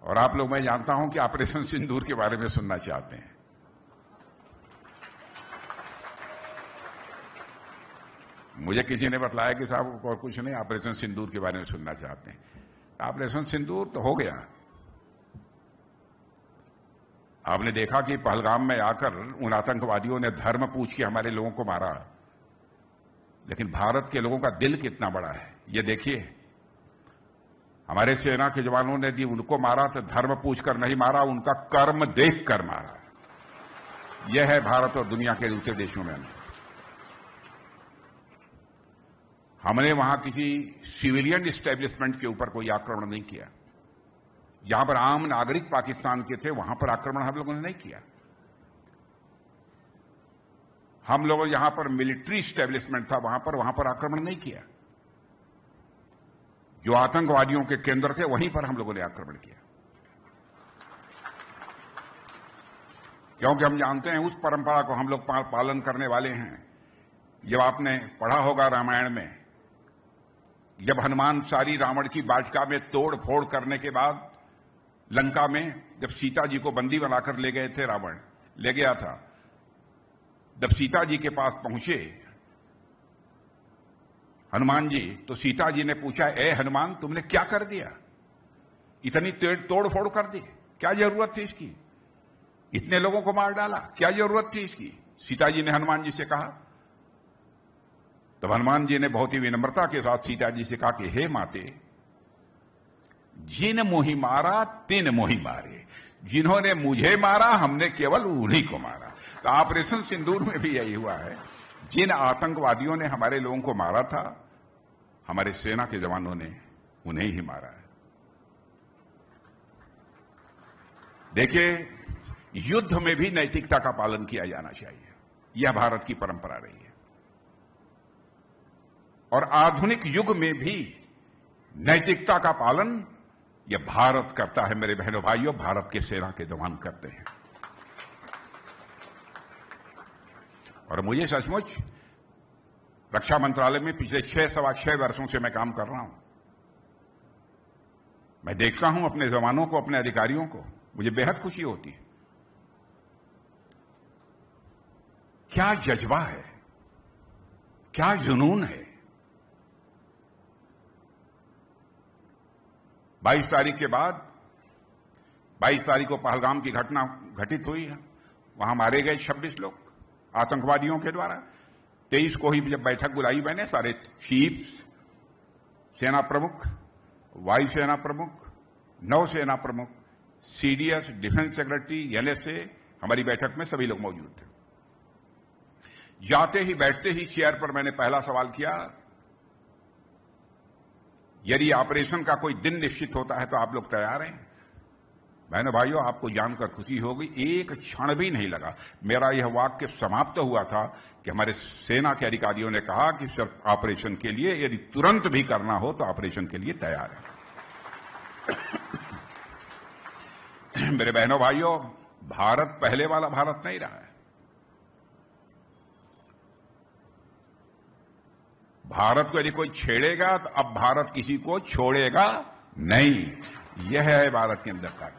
और आप लोग, मैं जानता हूं कि ऑपरेशन सिंदूर के बारे में सुनना चाहते हैं। मुझे किसी ने बताया कि साहब और कुछ नहीं, ऑपरेशन सिंदूर के बारे में सुनना चाहते हैं। ऑपरेशन सिंदूर तो हो गया। आपने देखा कि पहलगाम में आकर उन आतंकवादियों ने धर्म पूछ के हमारे लोगों को मारा, लेकिन भारत के लोगों का दिल कितना बड़ा है ये देखिए। हमारे सेना के जवानों ने यदि उनको मारा तो धर्म पूछकर नहीं मारा, उनका कर्म देखकर मारा। यह है भारत और दुनिया के दूसरे देशों में। हमने वहां किसी सिविलियन इस्टेब्लिशमेंट के ऊपर कोई आक्रमण नहीं किया। जहां पर आम नागरिक पाकिस्तान के थे वहां पर आक्रमण हम लोगों ने नहीं किया। हम लोगों ने यहां पर मिलिट्री इस्टेब्लिशमेंट था वहां पर आक्रमण नहीं किया। जो आतंकवादियों के केंद्र थे वहीं पर हम लोगों ने आक्रमण किया, क्योंकि हम जानते हैं उस परंपरा को हम लोग पालन करने वाले हैं। जब आपने पढ़ा होगा रामायण में, जब हनुमान सारी रावण की वाटिका में तोड़ फोड़ करने के बाद लंका में जब सीता जी को बंदी बनाकर ले गए थे, रावण ले गया था, जब सीता जी के पास पहुंचे हनुमान जी, तो सीता जी ने पूछा, ए हनुमान तुमने क्या कर दिया? इतनी तोड़ फोड़ कर दी, क्या जरूरत थी इसकी? इतने लोगों को मार डाला, क्या जरूरत थी इसकी? सीता जी ने हनुमान जी से कहा। तब हनुमान जी ने बहुत ही विनम्रता के साथ सीता जी से कहा कि हे माते, जिन मोहि मारा तिन मोहि मारे, जिन्होंने मुझे मारा हमने केवल उन्हीं को मारा। तो ऑपरेशन सिंदूर में भी यही हुआ है। जिन आतंकवादियों ने हमारे लोगों को मारा था, हमारे सेना के जवानों ने उन्हें ही मारा है। देखिए, युद्ध में भी नैतिकता का पालन किया जाना चाहिए। यह भारत की परंपरा रही है और आधुनिक युग में भी नैतिकता का पालन यह भारत करता है। मेरे बहनों भाइयों, भारत के सेना के जवान करते हैं। और मुझे सचमुच रक्षा मंत्रालय में पिछले 6-6.25 वर्षों से मैं काम कर रहा हूं। मैं देखता हूं अपने जवानों को, अपने अधिकारियों को, मुझे बेहद खुशी होती है। क्या जज्बा है, क्या जुनून है। 22 तारीख के बाद, 22 तारीख को पहलगाम की घटना घटित हुई है। वहां मारे गए 26 लोग आतंकवादियों के द्वारा। 23 को ही जब बैठक बुलाई मैंने, सारे चीफ्स, सेना प्रमुख, वायुसेना प्रमुख, नौसेना प्रमुख, सीडीएस, डिफेंस सेक्रेटरी, एनएसए, हमारी बैठक में सभी लोग मौजूद थे। जाते ही बैठते ही चेयर पर मैंने पहला सवाल किया, यदि ऑपरेशन का कोई दिन निश्चित होता है तो आप लोग तैयार हैं? बहनों भाइयों, आपको जानकर खुशी होगी, एक क्षण भी नहीं लगा। मेरा यह वाक्य समाप्त हुआ था कि हमारे सेना के अधिकारियों ने कहा कि सर, ऑपरेशन के लिए यदि तुरंत भी करना हो तो ऑपरेशन के लिए तैयार है। मेरे बहनों भाइयों, भारत पहले वाला भारत नहीं रहा है। भारत को यदि कोई छेड़ेगा तो अब भारत किसी को छोड़ेगा नहीं। यह है भारत के अंदर का।